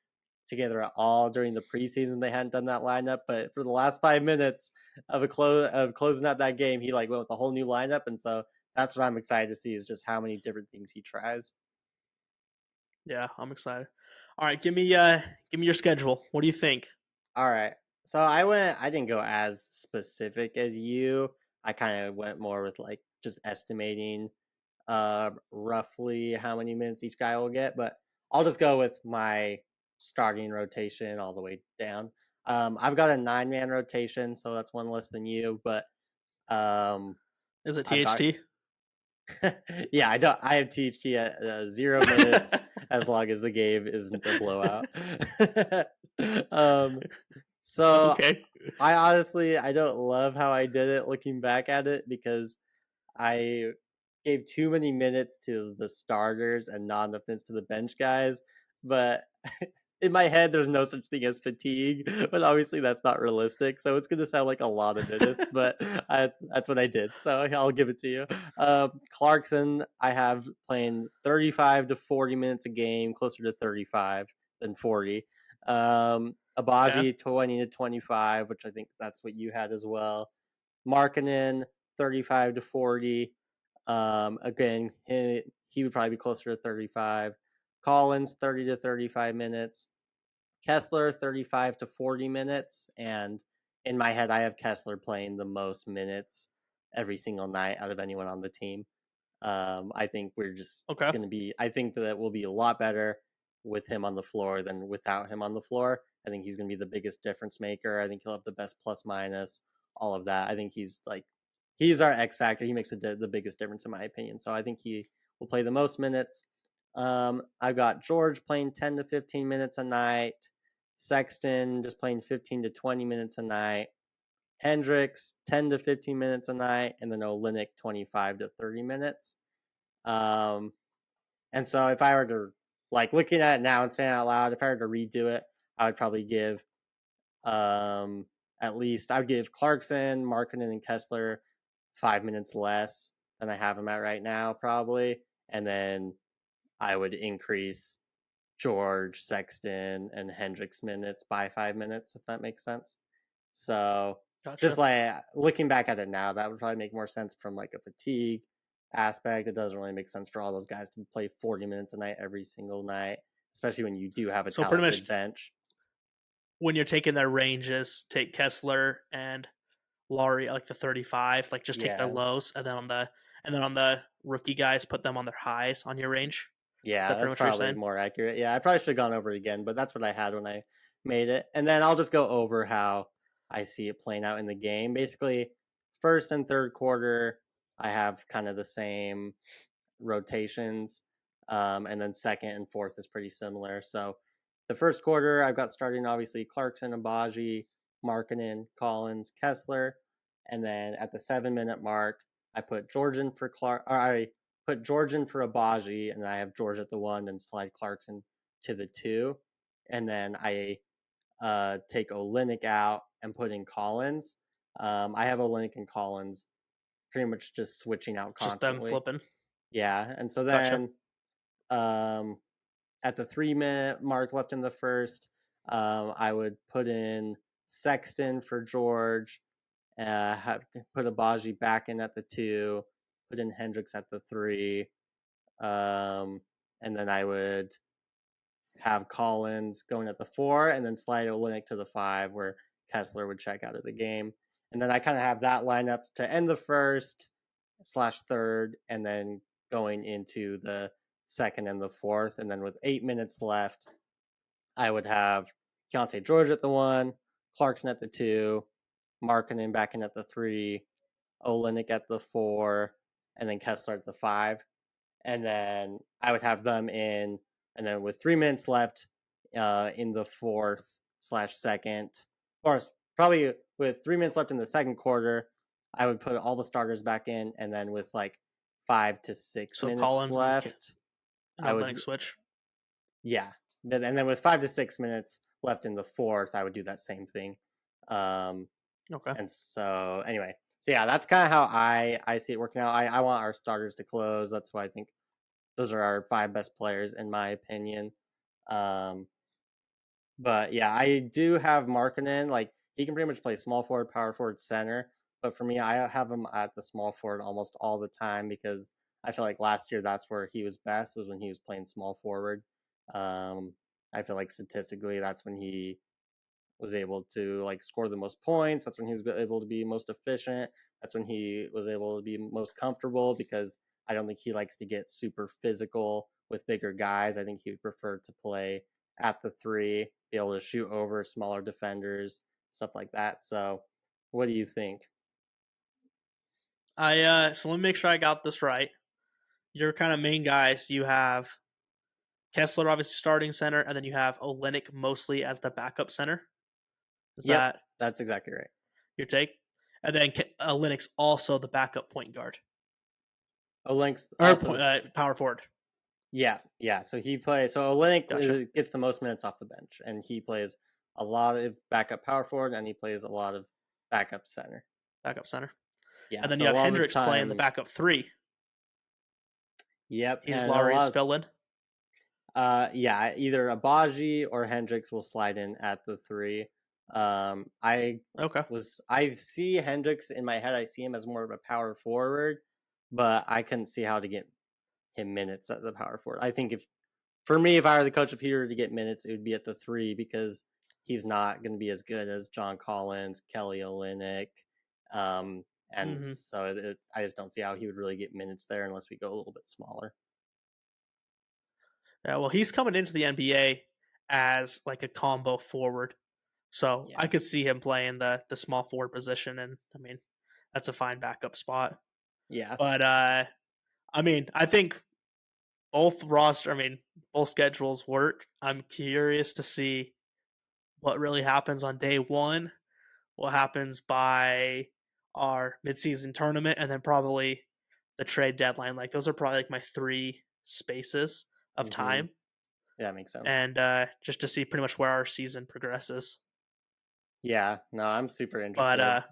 together at all during the preseason. They hadn't done that lineup, but for the last 5 minutes of closing out that game, he like went with a whole new lineup, and so that's what I'm excited to see is just how many different things he tries. Yeah, I'm excited. All right, give me your schedule. What do you think? All right, so I didn't go as specific as you. I kind of went more with like just estimating roughly how many minutes each guy will get, but I'll just go with my starting rotation all the way down. I've got a 9-man rotation, so that's one less than you, but um, Is it I've got THT? yeah, I don't. I have THT at 0 minutes as long as the game isn't a blowout. um, so Okay. I honestly I don't love how I did it looking back at it because I gave too many minutes to the starters and not enough minutes to the bench guys. But in my head, there's no such thing as fatigue, but obviously that's not realistic. So it's going to sound like a lot of minutes, but that's what I did. So I'll give it to you. Clarkson, I have playing 35 to 40 minutes a game, closer to 35 than 40. Okay. Abaji, 20 to 25, which I think that's what you had as well. Markkanen, 35 to 40. Again, he would probably be closer to 35. Collins, 30 to 35 minutes. Kessler, 35 to 40 minutes. And in my head, I have Kessler playing the most minutes every single night out of anyone on the team. I think we're just Okay. going to be, I think that we'll be a lot better with him on the floor than without him on the floor. I think he's going to be the biggest difference maker. I think he'll have the best plus minus, all of that. I think he's our X factor. He makes the biggest difference in my opinion. So I think he will play the most minutes. I've got George playing 10 to 15 minutes a night. Sexton just playing 15 to 20 minutes a night. Hendricks 10 to 15 minutes a night, and then Olynyk 25 to 30 minutes. And so if I were to like looking at it now and saying it out loud, if I were to redo it, I would probably give at least I would give Clarkson, Markkinen, and Kessler 5 minutes less than I have them at right now, probably, and then I would increase George, Sexton, and Hendricks minutes by 5 minutes, if that makes sense. So just Gotcha. like looking back at it now, that would probably make more sense from like a fatigue aspect. It doesn't really make sense for all those guys to play 40 minutes a night every single night, especially when you do have a So pretty talented much bench. when you're taking their ranges, take Kessler and Laurie at like the 35, like just take their Yeah, lows, and then on the rookie guys, put them on their highs on your range. Is yeah, that pretty that's much what you're probably saying? more accurate. Yeah, I probably should have gone over it again, but that's what I had when I made it. And then I'll just go over how I see it playing out in the game. Basically, first and third quarter, I have kind of the same rotations. And then second and fourth is pretty similar. So the first quarter, I've got starting obviously Clarkson, Abaji, Markkinen, Collins, Kessler. And then at the 7 minute mark, I put Georgian for I put Georgian for Abaji, and I have George at the 1, then slide Clarkson to the 2. And then I take Olynyk out and put in Collins. I have Olynyk and Collins pretty much just switching out Just them constantly. flipping. Yeah, and so Gotcha. then um, at the 3 minute mark left in the first, I would put in Sexton for George, put Abaji back in at the 2, put in Hendricks at the 3, and then I would have Collins going at the 4, and then slide Olynyk to the 5, where Kessler would check out of the game. And then I kind of have that lineup to end the first / third, and then going into the second and the fourth. And then with 8 minutes left, I would have Keyonte George at the 1, Clarkson at the 2, Markkinen back in at the 3, Olynyk at the 4, and then Kessler at the 5. And then I would have them in, and then with 3 minutes left in the fourth / second, or probably with 3 minutes left in the second quarter, I would put all the starters back in, and then with like 5 to 6 So minutes Collins left, and I Olynyk would, switch. yeah. And then with 5 to 6 minutes left in the fourth, I would do that same thing. Um, Okay. and so anyway, so yeah, that's kind of how I see it working out. I want our starters to close. That's why I think those are our 5 best players in my opinion. Um, but yeah, I do have Markkinen. Like he can pretty much play small forward, power forward, center. But for me, I have him at the small forward almost all the time because I feel like last year that's where he was best, was when he was playing small forward. Um, I feel like statistically that's when he was able to like score the most points. That's when he was able to be most efficient. That's when he was able to be most comfortable, because I don't think he likes to get super physical with bigger guys. I think he would prefer to play at the 3, be able to shoot over smaller defenders, stuff like that. So, what do you think? So let me make sure I got this right. Your kind of main guys, you have Kessler obviously starting center, and then you have Olynyk mostly as the backup center. Is Yep, that that's exactly right. your take? And then Olynyk's also the backup point guard Olynyk's or also power forward. yeah. So he plays. So Olynyk Gotcha. gets the most minutes off the bench, and he plays a lot of backup power forward, and he plays a lot of backup center. Backup center. Yeah, And then you so a have lot of the Hendricks playing the time, backup 3. yep, He's and a Laurie's lot of fill-in. yeah, either Abaji or Hendricks will slide in at the 3. Okay. I see Hendricks in my head. I see him as more of a power forward, but I couldn't see how to get him minutes at the power forward. I think for me, if I were the coach, if he were to get minutes, it would be at the 3, because he's not going to be as good as John Collins, Kelly Olynyk. And Mm-hmm. so I just don't see how he would really get minutes there unless we go a little bit smaller. Yeah, well, he's coming into the NBA as like a combo forward. So Yeah. I could see him playing the small forward position, and I mean, that's a fine backup spot. Yeah. But I mean, I think both schedules work. I'm curious to see what really happens on day 1, what happens by our midseason tournament, and then probably the trade deadline. Like those are probably like my 3 spaces of Mm-hmm. time. Yeah, makes sense. and just to see pretty much where our season progresses. Yeah, no, I'm super But interested.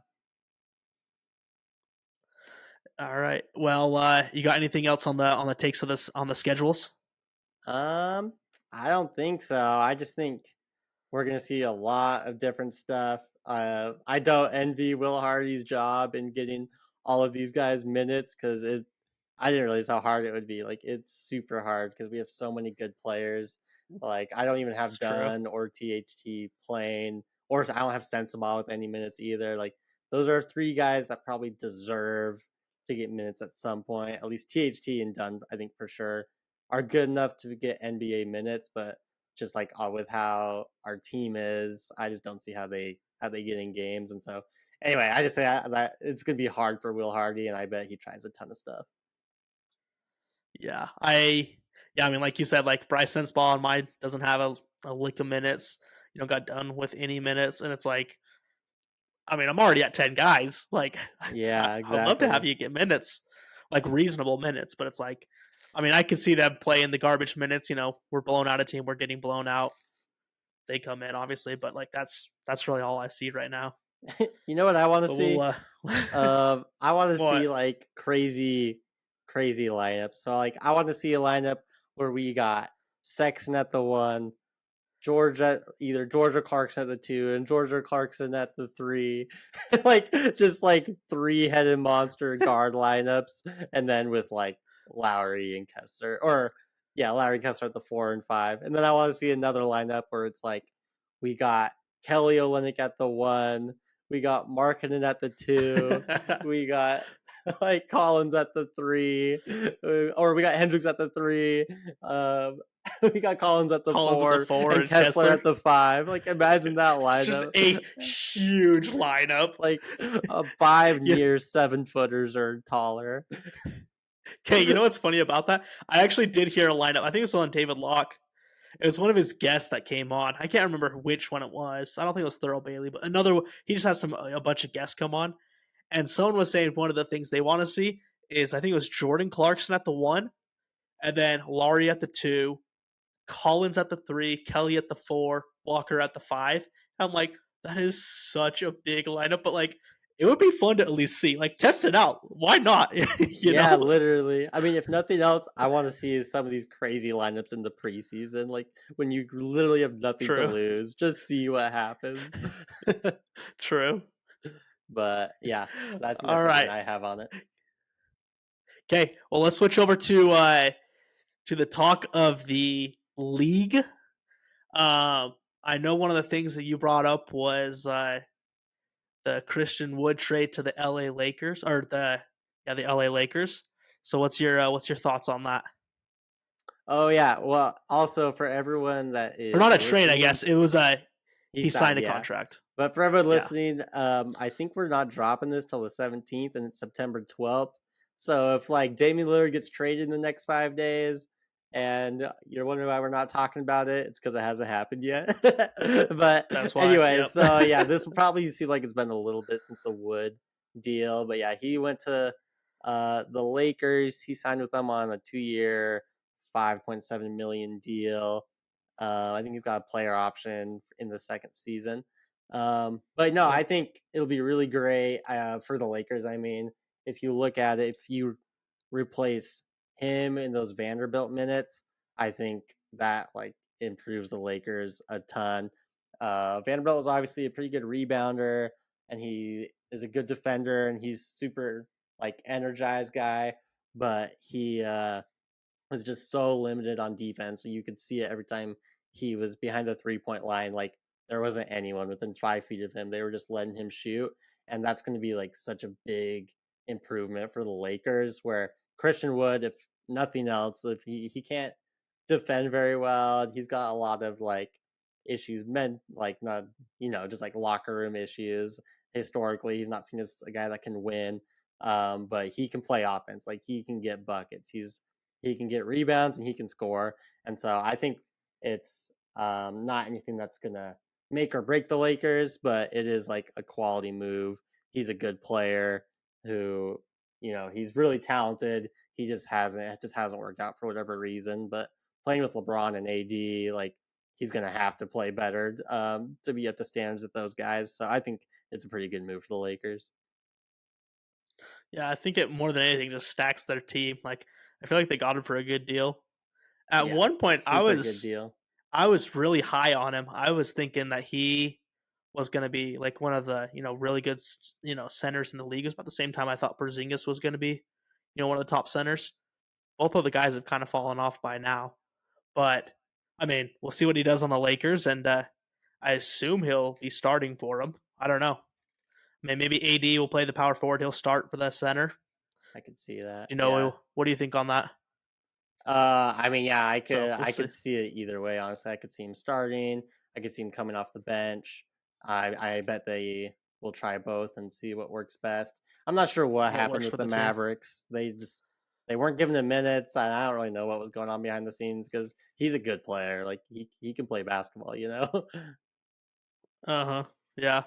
all right, well, you got anything else on the takes of this on the schedules? Um, I don't think so. I just think we're gonna see a lot of different stuff. I don't envy Will Hardy's job in getting all of these guys minutes because I didn't realize how hard it would be. Like it's super hard because we have so many good players. Like I don't even It's have true. Dunn or THT playing, or I don't have Sensabaugh with any minutes either. Like those are three guys that probably deserve to get minutes at some point. At least THT and Dunn, I think for sure, are good enough to get NBA minutes, but just like with how our team is, I just don't see how they get in games. And so anyway, I just say that it's gonna be hard for Will Hardy, and I bet he tries a ton of stuff. Yeah, I mean, like you said, like Brice Sensabaugh on mine doesn't have a lick of minutes. Got done with any minutes, and it's like, I mean, I'm already at 10 guys. Like, Yeah, I'd love to have exactly. you get minutes, like reasonable minutes, but it's like, I mean, I can see them playing the garbage minutes. We're blown out a team, we're getting blown out. They come in, obviously, but like that's really all I see right now. You know what I want to But we'll, see? I want to see what? like crazy lineups. So like I want to see a lineup where we got Sexton at the 1, either Georgia Clarkson at the 2 and Georgia Clarkson at the 3. Like just like three-headed monster guard lineups, and then with like Lowry and Kessler, or yeah, Lowry and Kessler at the 4 and 5. And then I want to see another lineup where it's like we got Kelly Olynyk at the 1, we got Markkanen at the 2, we got like Collins at the 3, or we got Hendricks at the 3. We got Collins at the Collins at the 4 4 and and Kessler Kessler. at the 5. Like imagine that It's just lineup. a huge lineup. Like 5 Yeah. near 7-footers or taller. Okay, you know what's funny about that? I actually did hear a lineup. I think it was on David Locke. It was one of his guests that came on. I can't remember which one it was. I don't think it was Thurl Bailey, but another. He just had a bunch of guests come on, and someone was saying one of the things they want to see is, I think it was Jordan Clarkson at the 1, and then Laurie at the 2, Collins at the 3, Kelly at the 4, Walker at the 5. I'm like, that is such a big lineup, but like, it would be fun to at least see. Like, test it out. Why not? Yeah, literally. I mean, if nothing else, I want to see some of these crazy lineups in the preseason. Like when you literally have nothing to True. lose, just see what happens. True. But yeah, I think All that's everything right. I have on it. Okay. Well, let's switch over to the talk of the league. I know one of the things that you brought up was the Christian Wood trade to the LA Lakers, or the LA Lakers. So what's your thoughts on that? Oh yeah. Well, also for everyone that Or is not a trade, I listening, guess. It was he he signed signed, a yeah. contract. But for everyone Yeah. listening, I think we're not dropping this till the 17th, and it's September 12th. So if like Damian Lillard gets traded in the next 5 days, and you're wondering why we're not talking about it, it's because it hasn't happened yet. But That's why. anyway, Yep. so yeah, this will probably seem like it's been a little bit since the Wood deal, but yeah, he went to the Lakers. He signed with them on a 2-year, 5.7 million deal. I think he's got a player option in the second season. But no, Yep. I think it'll be really great for the Lakers. I mean, if you look at it, if you replace him in those Vanderbilt minutes, I think that like improves the Lakers a ton. Vanderbilt is obviously a pretty good rebounder, and he is a good defender, and he's super like energized guy, but he was just so limited on defense. So you could see it every time he was behind the 3-point line. Like there wasn't anyone within 5 feet of him. They were just letting him shoot. And that's going to be like such a big improvement for the Lakers, where Christian Wood, if nothing else, if he can't defend very well, he's got a lot of like issues, men like not, just like locker room issues. Historically, he's not seen as a guy that can win. But he can play offense. Like he can get buckets. He can get rebounds and he can score. And so I think it's not anything that's going to make or break the Lakers, but it is like a quality move. He's a good player who, he's really talented. He just hasn't worked out for whatever reason. But playing with LeBron and AD, like he's gonna have to play better to be up to standards with those guys. So I think it's a pretty good move for the Lakers. Yeah, I think it more than anything just stacks their team. Like I feel like they got him for a good deal. At Yeah, one point, super good deal. I was really high on him. I was thinking that he was going to be like one of the really good centers in the league. It was about the same time I thought Porzingis was going to be one of the top centers. Both of the guys have kind of fallen off by now, but I mean we'll see what he does on the Lakers, and I assume he'll be starting for him. I don't know. I mean, maybe AD will play the power forward. He'll start for the center. I could see that. Yeah. What do you think on that? I mean, yeah, We'll I see. could see it either way. Honestly, I could see him starting. I could see him coming off the bench. I bet they will try both and see what works best. I'm not sure what happened with the Mavericks. They weren't giving him minutes. I don't really know what was going on behind the scenes because he's a good player. Like he can play basketball, Yeah.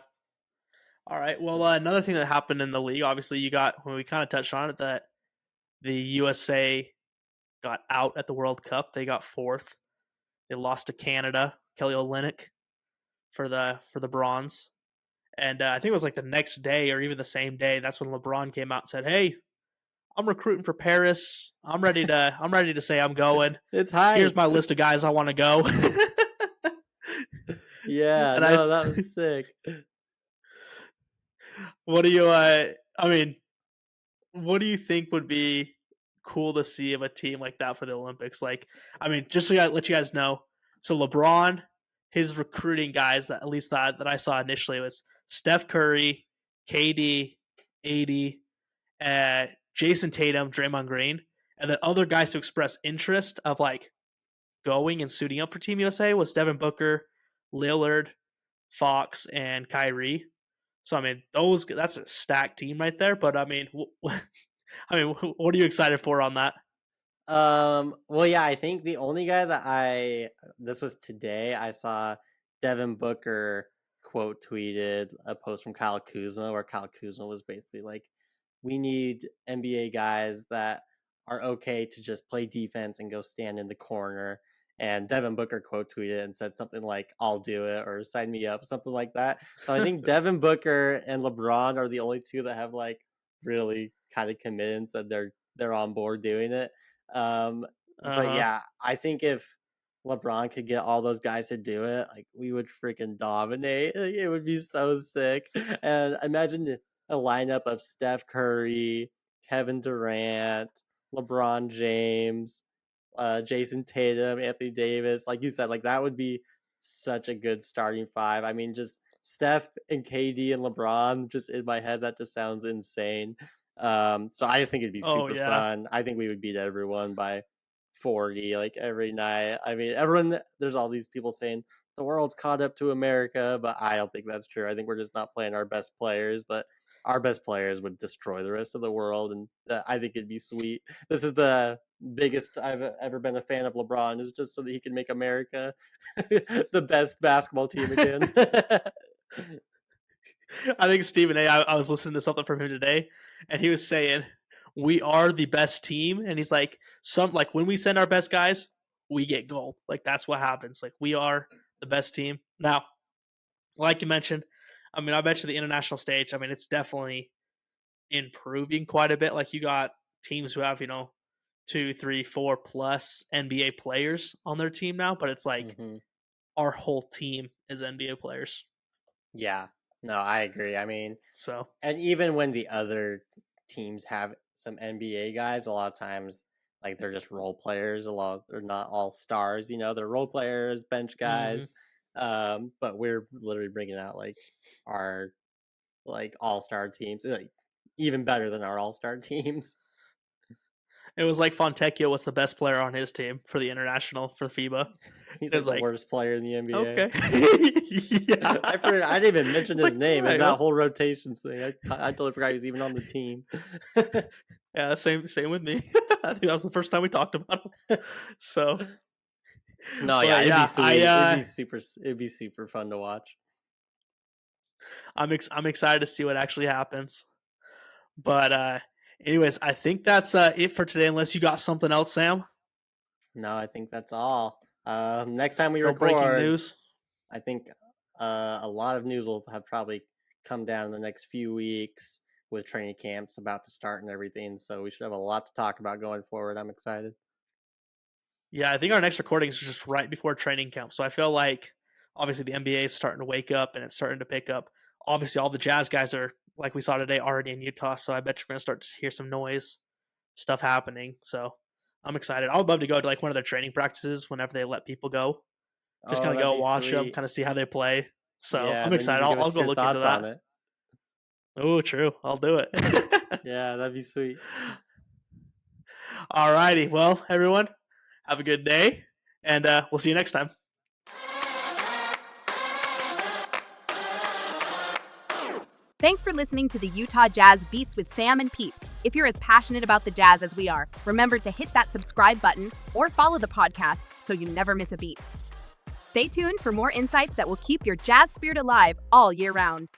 All right. Well, another thing that happened in the league, obviously, you got when we kind of touched on it that the USA got out at the World Cup. They got fourth. They lost to Canada, Kelly Olynyk for the bronze. And I think it was like the next day or even the same day. That's when LeBron came out and said, "Hey, I'm recruiting for Paris. I'm ready to say I'm going. It's high. Here's my list of guys I want to go." Yeah, that was sick. What do you? I mean, what do you think would be cool to see of a team like that for the Olympics? Like, I mean, just to let you guys know, so LeBron, his recruiting guys that at least that I saw initially was Steph Curry, KD, AD, Jason Tatum, Draymond Green, and then other guys who expressed interest of like going and suiting up for Team USA was Devin Booker, Lillard, Fox, and Kyrie. So I mean, that's a stacked team right there. But I mean, what are you excited for on that? Well, yeah, I think the only guy that this was today, I saw Devin Booker quote tweeted a post from Kyle Kuzma where Kyle Kuzma was basically like, we need NBA guys that are okay to just play defense and go stand in the corner. And Devin Booker quote tweeted and said something like, I'll do it or sign me up, something like that. So I think Devin Booker and LeBron are the only two that have like really kind of committed and said they're on board doing it. But yeah, I think if LeBron could get all those guys to do it, like we would freaking dominate. It would be so sick. And imagine a lineup of Steph Curry, Kevin Durant, LeBron James, Jason Tatum, Anthony Davis. Like you said, like that would be such a good starting five. I mean, just Steph and KD and LeBron, just in my head, that just sounds insane. So I just think it'd be super fun. I think we would beat everyone by 40 like every night. I mean, there's all these people saying the world's caught up to America, but I don't think that's true. I think we're just not playing our best players, but our best players would destroy the rest of the world, and I think it'd be sweet. This is the biggest I've ever been a fan of LeBron, is just so that he can make America the best basketball team again. I think Stephen A. I was listening to something from him today, and he was saying we are the best team, and he's like when we send our best guys, we get gold. Like that's what happens. Like we are the best team. Now, like you mentioned, I mean, I bet you the international stage. I mean, it's definitely improving quite a bit. Like you got teams who have 2, 3, 4 plus NBA players on their team now, but it's like our whole team is NBA players. Yeah. No, I agree. I mean, so and even when the other teams have some NBA guys, a lot of times like they're just role players. They're not all stars. They're role players, bench guys. But we're literally bringing out like our like all-star teams, like even better than our all-star teams. It was like Fontecchio was the best player on his team for the international for FIBA. He's like the worst player in the NBA. Okay. Yeah. I didn't even mention his name in that whole rotations thing. I totally forgot he was even on the team. Yeah, same with me. I think that was the first time we talked about him. So no, yeah, it'd be sweet. It'd be super fun to watch. I'm excited to see what actually happens. But anyways, I think that's it for today, unless you got something else, Sam. No, I think that's all. Next time we No breaking record, news. I think a lot of news will have probably come down in the next few weeks with training camps about to start and everything. So we should have a lot to talk about going forward. I'm excited. Yeah, I think our next recording is just right before training camp. So I feel like obviously the NBA is starting to wake up and it's starting to pick up. Obviously, all the Jazz guys are, like we saw today, already in Utah. So I bet you're going to start to hear some noise, stuff happening. So I'm excited. I would love to go to like one of their training practices whenever they let people go. Just kind of That'd go be watch them, sweet. kind of see how they play. So Yeah, I'm then you excited. can give I'll us go your look into thoughts on that. it. Oh, true. I'll do it. Yeah, that'd be sweet. All righty. Well, everyone, have a good day, and we'll see you next time. Thanks for listening to the Utah Jazz Beats with Sam and Peeps. If you're as passionate about the Jazz as we are, remember to hit that subscribe button or follow the podcast so you never miss a beat. Stay tuned for more insights that will keep your Jazz spirit alive all year round.